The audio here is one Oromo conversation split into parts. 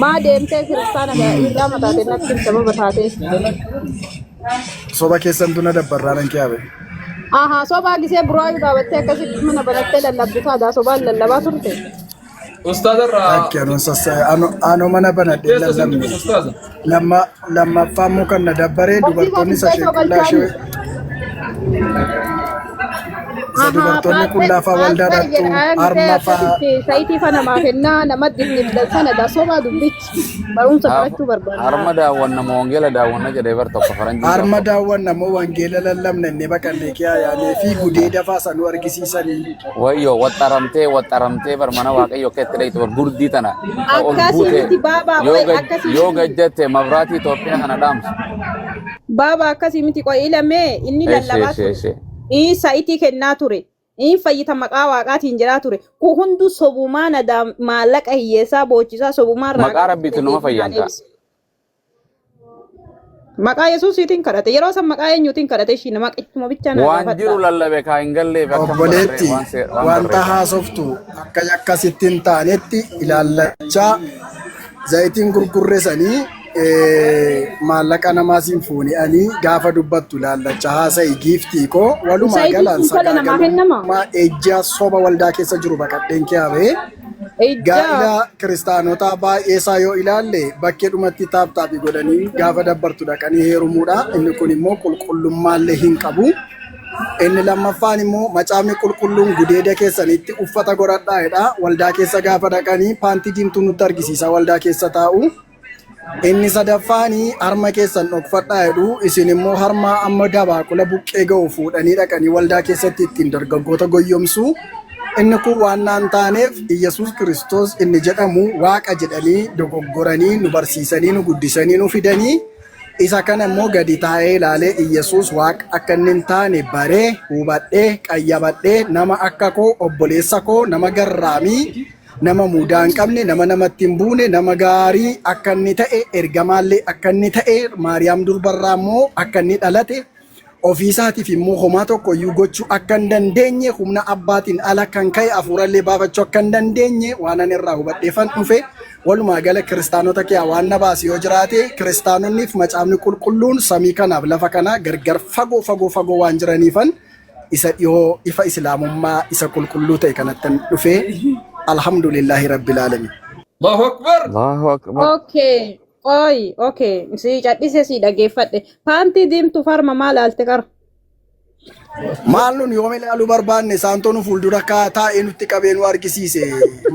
ما deemtee kiristaana irraa mataatee natti sababa taatee. Soba keessan tuna dabbarraan kiyaabe. Aha sobaa gisee buraayu dhaabattee akkasitti mana banattee lallabdu taata sobaan lallabaa turte. Ustaza Ra. Akki anuun sassa ano mana banadhee lallabne. Lammaffaan muka na dabbaree dubartoonni sasheekullaashee. Dubartoonni kun lafa waldaadhattu harma fa'aa. Sayitii fana maakennaa namatti dhibban sana soba dubbichi barumsa barachuu barbaada. Harma daawwanna moo wangeela daawwanna jedhee bar tokko faranjii. Harma daawwanna moo wangeela lallabna inni baqannee kiyaayaalee fi gudee dafaa sanuu argisiisanii. Wayyo waxxaramtee bar mana waaqayyo keetti dheeytu bar gurdii tana. Akkasitti baabaa akkasii. Yoo gajjatte mabraatii Itoophiyaa kana dhaamsu. Baabaa akkasii miti qo'i lamee inni lallabaa ture. Sa'itii kennaa ture. Fayyita maqaa waaqaatiin jiraa ture. Kun hundu sobumaa maallaqa hiyyeessaa boochisaa sobumaa irraa. Maqaa rabbiitu nama fayyanta. Maqaa Yesuusiitiin kadhate. Yeroo san maqaa eenyuutiin kadhate ishii nama qixxuma bichaa nama waan jiru lallabe kaa hin galleef akka obboleetti wanta haasoftu akka akkasittiin taanetti ilaallachaa zayitiin gurgurreessanii maallaqa namaasiin fuuni'anii gaafa dubbattu ilaallacha haasa'i giiftii koo walumaa galaan sagaagalummaa ejjaa soba waldaa keessa jiru baqadheen kiyaabee gaa'ila kiristaanotaa baay'ee isaa yoo ilaalle bakkee dhumatti taaptaapi godhanii gaafa dabbartu dhaqanii heerumuudha. Inni kun immoo qulqullummaallee hin qabu. Inni lammaffaan immoo macaafni qulqulluun gudeeda keessanitti uffata godhadhaa'edha. Waldaa keessa gaafa dhaqanii paantii diimtuu nutti argisiisa waldaa keessa taa'u. Inni sadaffaanii harma keessan dhokfadhaa jedhu isin immoo harma amma dabaaqula buqqee ga'u fuudhanii dhaqanii waldaa keessatti ittiin dargaggoota goyyomsu. Inni kun waan naan taaneef Iyyasuus Kiristoos inni jedhamu waaqa jedhanii dogoggoranii nu barsiisanii nu guddisanii nu fidanii isa kana immoo gadi taa'ee ilaalee Iyyasuus waaqa akka inni hin taane baree hubadhee qayyabadhee nama akka koo obboleessa koo nama garraamii nama mudaa hin qabne nama namatti hin buune nama gaarii akka inni ta'e ergamaallee akka inni ta'e Maariyaam durbarraa immoo akka inni dhalate ofiisaatiif immoo homaa tokko iyyuu gochuu akka hin dandeenye humna abbaatiin ala kan ka'e hafuurallee baafachuu akka hin dandeenye waan ani irraa hubadheeffan dhufe walumaa gala kiristaanota kee waan na baase yoo jiraate kiristaanonniif macaafni qulqulluun samii kanaaf lafa kana gargar fagoo waan jiraniifan isa dhiyoo ifa islaamummaa isa qulqulluu ta'e kanatti dhufe alhamdulillahi rabbil alamin. Allahu akbar. Allahu akbar. Okay. Okay. Si cadhise si dhageeffadhe. Paantii diimtuu farma maal alte qara? Maal nun yoom ilaaluu barbaanne saantoon fuuldura taa'ee nutti qabee nu argisiise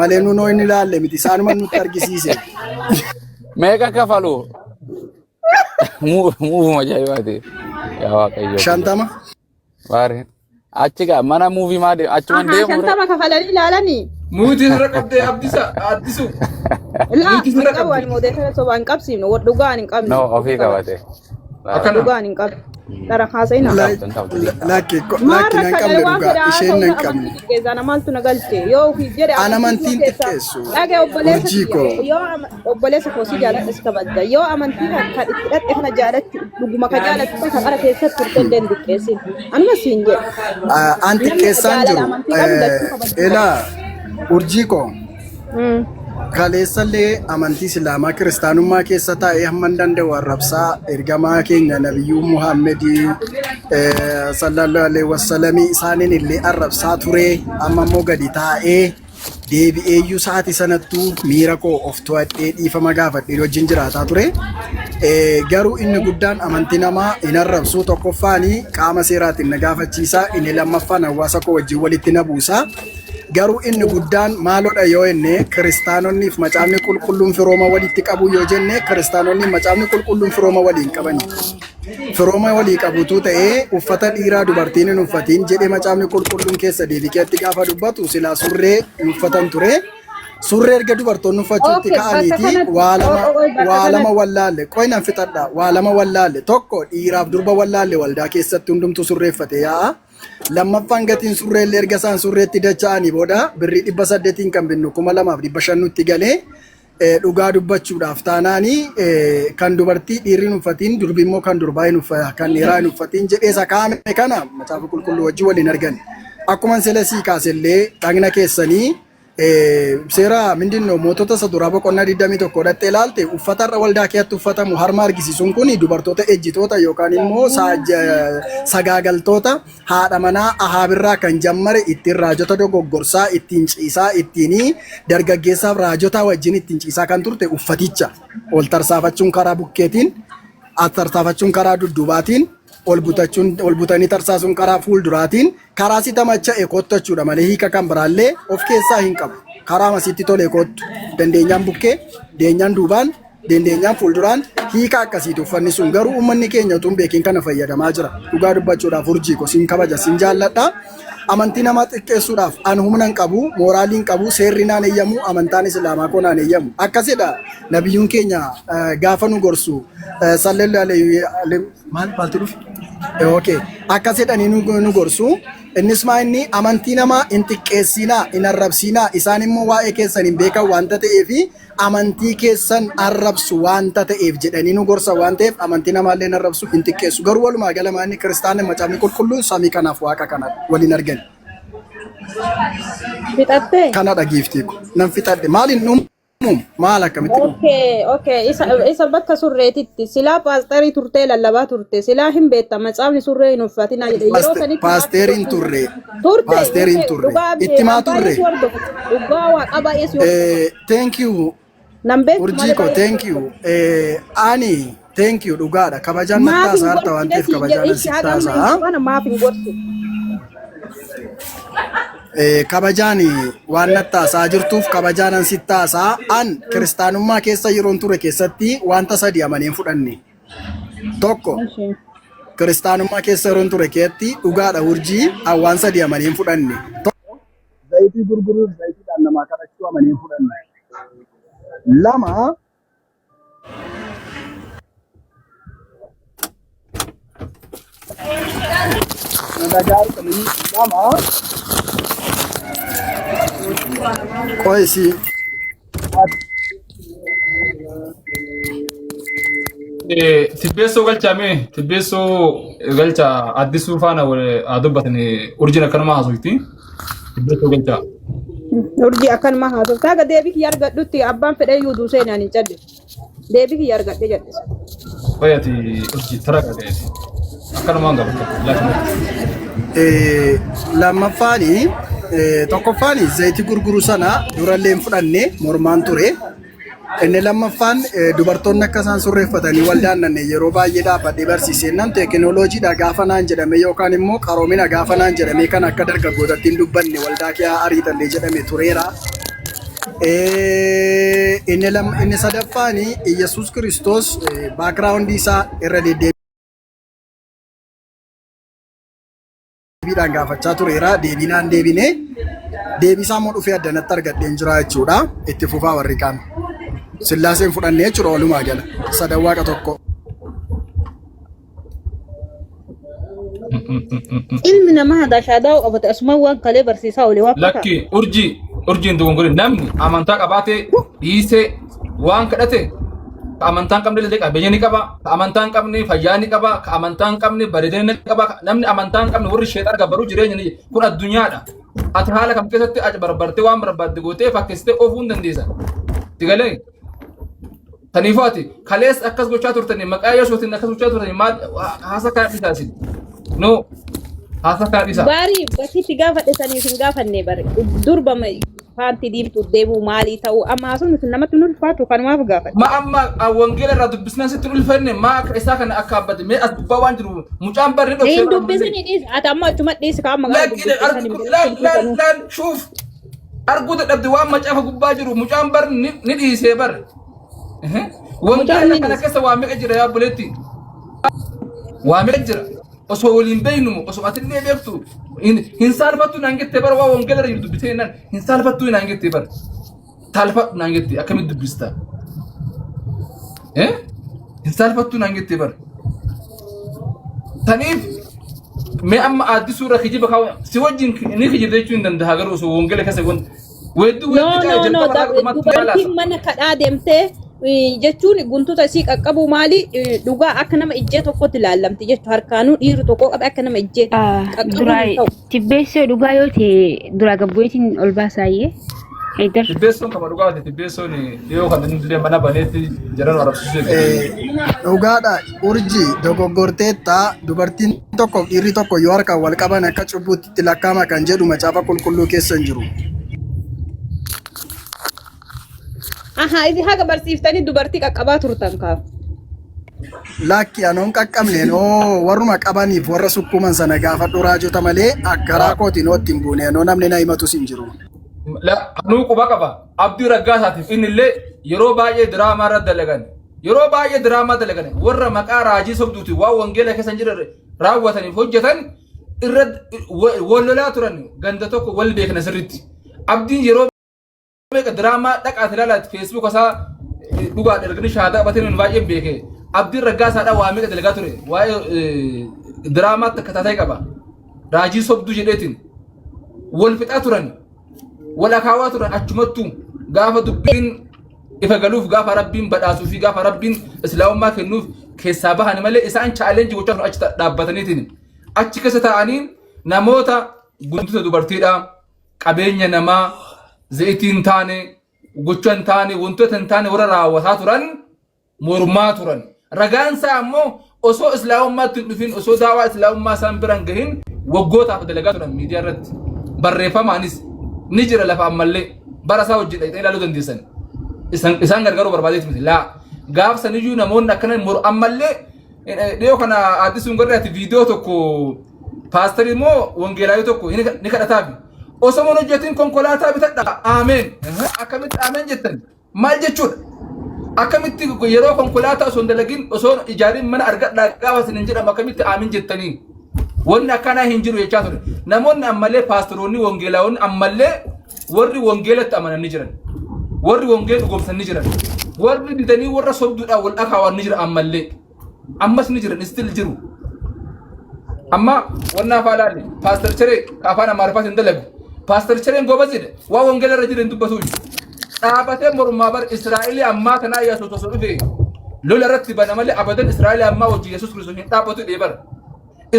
malee nu inni ilaalle miti isaanuma nutti argisiise. Meeqa kafalu? Muuvuma ajaa'ibaati. Yaa waaqayyo. 50. Baare. Achi gaa mana muuvii maa deemu achumaan deemu. 50 kafalanii ilaalanii. Muutii irra qabdee abdisu. Laa qabu ani moodeessa sobaan qabsiifnu dhugaan hin qabne. No ofii qabate. Dhugaan hin qabne. Dara haasa'ina. Lakki nan qabne dhugaa isheen nan qabne. Keessaa namaaltu na galche yoo ofiif jedhe. Amantiin xiqqeessu. Dhagee obboleessa koo si jaaladha si kabajja. Yoo amantii kan itti dhadhe kana jaalatti dhuguma ka jaalatti kan qara keessatti turte hin xiqqeessin. Anuma siin jedhe. An xiqqeessaan jiru. Elaa urjii koo. Kaleessallee amantii Islaamaa kiristaanummaa keessa taa'ee hamma danda'u arrabsaa ergamaa keenya Nabiyyuu Muhammadii sallallahu alaihi wasallam isaaniin illee arrabsaa ture amma immoo gadi taa'ee deebi'eeyyuu sa'aatii sanattuu miira koo of to'adhee dhiifama gaafadhee wajjin jiraataa ture. Garuu inni guddaan amantii namaa hin arrabsuu tokkoffaanii qaama seeraatiin na gaafachiisaa inni lammaffaan hawaasa koo wajjin walitti na buusaa. Garuu inni guddaan maalodha yoo jenne kiristaanonniif macaafni qulqulluun firooma walitti qabu yoo jenne kiristaanonni macaafni qulqulluun firooma waliin qabani. Firooma walii qabutu ta'ee uffata dhiiraa dubartiin hin uffatiin jedhee macaafni qulqulluun keessa deebikeetti gaafa dubbatu silaa surree hin uffatan ture. Surree erga dubartoonni uffachuutti ka'aniiti waa lama wallaalle qoynan fixadha waa lama wallaalle tokko dhiiraaf durba wallaalle waldaa keessatti hundumtu surreeffate yaa'a. Lammaffaan gatiin surreellee erga isaan surreetti dacha'anii booda birrii 800 kan binnu 2500 nutti galee dhugaa dubbachuudhaaf taanaanii kan dubartii dhiirri hin uffatiin durbi immoo kan durbaa hin uffatin kan dhiiraa hin uffatin jedhee isa kaa'ame kana macaafa qulqulluu wajjin waliin argan. Akkuma sila sii kaasellee dhagna keessanii seera mindinno mootota isa duraa boqonnaa 21 godhattee ilaalte uffata irra waldaa keetti uffatamu harma argisiisuun kun dubartoota ejjitoota yookaan immoo sagaagaltoota haadha manaa Ahaabirraa kan jammare ittiin raajota dogoggorsaa ittiin ciisaa ittiin dargaggeessaaf raajota wajjin ittiin ciisaa kan turte uffaticha ol tarsaafachuun karaa bukkeetiin tartaafachuun karaa dudduubaatiin ol butanii tarsaasuun karaa fuulduraatiin karaa sita macha'e qottachuudha malee hiika kan biraallee of keessaa hin qabu. Karaa masiitti tolee qottu dandeenyaan bukkee deenyaan duubaan dandeenyaan fuulduraan hiika akkasiitu uffanni sun garuu uummanni keenya utuu hin beekin kana fayyadamaa jira. Dhugaa dubbachuudhaaf urjii ko sin kabaja sin jaalladha. Amantii namaa xiqqeessuudhaaf an humna hin qabu, mooraalii hin qabu, seerri naan eeyyamu, amantaan islaamaa koo naan eeyyamu. Akkasidha nabiyyuun keenya gaafa nu gorsu sallallahu alaihi maaltu dhufe? Okay. Akkasidhanii nu gorsu. Innis maa inni amantii namaa hin xiqqeessinaa, hin arrabsinaa. Isaan immoo waa'ee keessan hin beekan waanta ta'eef amantii keessan arrabsu waanta ta'eef jedhanii nu gorsa waan ta'eef amantii namaallee hin arrabsu hin xiqqeessu. Garuu walumaa gala inni kiristaanni macaafni qulqulluun samii kanaaf waaqa kana waliin argan. Fixattee? Kana dhageeftii nan fixadhe. Maaliin dhumu? Maal akkamitti dhumu? Okay. Isa bakka surreetitti silaa paasterii turtee lallabaa turte silaa hin beekta macaafni surree hin uffatina jedhe yeroo sanitti paasteriin turre. Paasteriin turre. Itti maa turre? Dhugaa waaqa baay'ee si Thank you. Urjiko, thank you. Ani, thank you. Dhugaadha. Kabajaan nattaasaa harta waan ta'eef kabajaan sittaasaa. Maaf hin gorsu. Kabajaan waan nattaasaa jirtuuf kabajaan sittaasaa an kiristaanummaa keessa yeroon ture keessatti wanta sadii amaneen fudhanne. Tokko kiristaanummaa keessa yeroon ture keessatti dhugaadha urjii waan sadii amaneen fudhanne. Zayitii gurguruuf zayitiidhaan namaa kadhachuu amaneen fudhanne. Lama Koisi Tibbeessoo galchaame tibbeessoo galcha addisuu faana dubbatanii urjii akkanuma haasofti. Tibbeessoo galcha. Urjii akkanuma haasofti. Taaga deebii kiyya argadhutti abbaan fedhee yuuduu seenaan hin cadde. Deebii kiyya argadhee jedhe. Fayyati urjii tara qabeeti. Akkanuma hin gabbata. Lammaffaani tokkoffaani zayitii gurguru sana durallee fudhanne mormaan ture. Inni lammaffaan dubartoonni akka isaan surreeffatanii waldaannanne yeroo baay'ee dhaabbatee barsiiseennan teekinooloojiidha gaafa naan jedhame yookaan immoo qaroomina gaafa naan jedhame kan akka dargaggootatti hin dubbanne waldaa kee ariitallee jedhame tureera. Inni sadaffaan Iyesuus Kiristoos baakiraawundii isaa irra deddeebiidhaan gaafachaa tureera. Deebinaan deebinee deebisaa immoo dhufee addanatti argadheen jira jechuudha. Itti fufaa warri kaan. Sillaaseen fudhannee jechuudha walumaa gala. Sadan waaqa tokko. Ilmi namaa hadaashaadaa qabate asuma waan kalee barsiisaa olee waan Lakki urjiin dogongore namni amantaa qabaatee dhiisee waan kadhate amantaan qabne illee qabeenya ni qaba, amantaan qabne fayyaa ni qaba, amantaan qabne bareedina ni qaba. Namni amantaan qabne warri sheexan gabaruu jireenya ni kun addunyaadha. Ati haala kam keessatti achi barbaartee waan barbaadde gootee fakkeessitee oofuu hin dandeessa. Digalee Tanifaati kalees akkas gochaa turtanii maqaa Yesuutiin akkas gochaa turtanii maal haasa kaadhisaasi no haasa kaadhisa bari bakki gaafadhesaniif hin gaafanne bare durba faanti diimtu deebuu maalii ta'u amma haasuun namatti nu ulfaatu kanumaaf gaafadhe ma amma wangeela irraa dubbisnaan sitti ulfanne maa isaa kana akka abbate mee as dubbaa waan jiru mucaan barri dhokse hin dubbisni dhiis ati amma achuma dhiis ka amma lan shuuf arguu dadhabde waan macaafa gubbaa jiru mucaan bar ni dhiisee bar wangeela kana keessa waa meeqa jira yaa buletti waa meeqa jira osoo waliin beeynu osoo atillee beektu hin saalfattu naan jettee bar waa wangeela irra dubbitee naan hin saalfattu naan jettee bar saalfattu naan jettee akkamitti dubbista hin saalfattu naan jettee bar taniif mee amma addisuu irra kijiba kaa'u si wajjin ni kijibde jechuun hin danda'a garuu osoo wangeela keessa dubartiin mana kadhaa deemtee jechuun guntuta isii qaqqabu maali dhugaa akka nama ijjee tokkotti ilaallamti jechuun harkaanuu dhiirri tokko qabe akka nama ijjee qaqqabu. Tibbeessee dhugaa yoo ta'e dura gabbuutiin ol baasaayyee. Haydar. Tibbeessoon kama dhugaati tibbeessoon dhiyoo kan inni mana baneetti jiran warabsiisuu. Dhugaadha urjii dogoggorteetta dubartiin tokko dhiirri tokko yoo harkaan wal qaban akka cubbuutti itti lakkaa'ama kan jedhu macaafa qulqulluu keessa hin jiru. Aha, isin haga barsiiftanii dubartii qaqqabaa turtan kaaf. Lakki anoon qaqqabne noo warruma qabaniif warra sukkuman sana gaafadhu raajota malee akka raakootiin ootti hin buune noo namni na himatus hin jiru. Anuu quba qaba. Abdii Raggaasaatiif inni illee yeroo baay'ee diraamaa irratti dalagan. Yeroo baay'ee diraamaa dalagan warra maqaa raajii sobduuti waan wangeela keessa jiran raawwataniif hojjetan irratti wal lolaa turan ganda tokko wal beekna sirriitti. Abdiin yeroo diraamaa dhaqaati ilaalaati feesbuuk isaa dhugaa dhalganii shaadaa qabatanii baay'ee beekee. Abdiin Raggaasaadha waa meeqa dalagaa ture waa'ee diraamaa takka taatee qaba. Raajii sobduu jedheetiin wal fixaa turan. Wala kaawaa turan achumattuu gaafa dubbiin ifa galuuf gaafa rabbiin badhaasuu fi gaafa rabbiin islaamummaa kennuuf keessaa bahan malee isaan chaalenjii gochaa turan achi dhaabbataniitiin achi keessa taa'anii namoota guntuta dubartiidha qabeenya namaa zayitiin taane gochaa hin taane wantoota hin taane warra raawwataa turan mormaa turan ragaan isaa ammoo osoo islaamummaatti hin dhufin osoo daawaa islaamummaa isaan biraan gahin waggootaaf dalagaa turan miidiyaa irratti barreeffamaanis ni jira lafa ammallee bara isaa hojii dhaqxee ilaaluu dandeessan isaan gargaaruu barbaadeetu miti laa gaafsan iyyuu namoonni akkana ammallee dhiyoo kana addisuun gargaarti viidiyoo tokko paasterii moo wangeelaayoo tokko ni kadhataafi osoo mana hojjetiin konkolaataa bitadha aameen akkamitti aameen jettan maal jechuudha akkamitti yeroo konkolaataa osoo hin dalagin osoo ijaariin mana argadhaa gaafa sin hin jedhamu akkamitti aameen jettanii wanni akkana hin jiru jechaa ture namoonni ammallee paasteroonni wangeelaawonni ammallee warri wangeelatti amananii jiran warri wangeela dhugoomsanii jiran warri didanii warra sobduudhaan wal dhakaawanii jira ammallee ammas ni jiran istil jiru amma wanna afaalaalle paaster Cheree afaan amaariffaan hin dalagu paaster Chereen gobaziidha waa wangeela irra jiran dubbatu dhaabatee mormaa bar Israa'eel ammaa kana Yesuus osoo dhufe lola irratti bana malee abadan Israa'eel ammaa wajji Yesuus Kiristoos hin dhaabbatu dheebara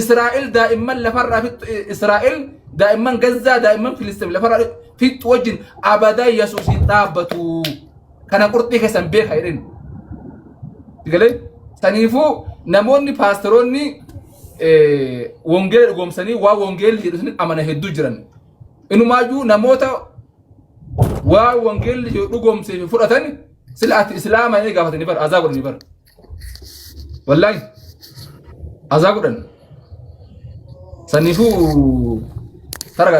إسرائيل دائما لفرع في إسرائيل دائما غزة دائما فلسطين لفرع في توجن أبدا يسوع يتابتو كان قرطي كسم بيه خيرين تقولي سنيفو نموني باستروني وانجيل قومساني وانجيل يدوسني أمانة هدو جران إنو ماجو نموتا وانجيل يدو قومسي في فرقتاني سلعة إسلام يعني قافتني بر أزاقرني بر والله أزاقرن Sanifu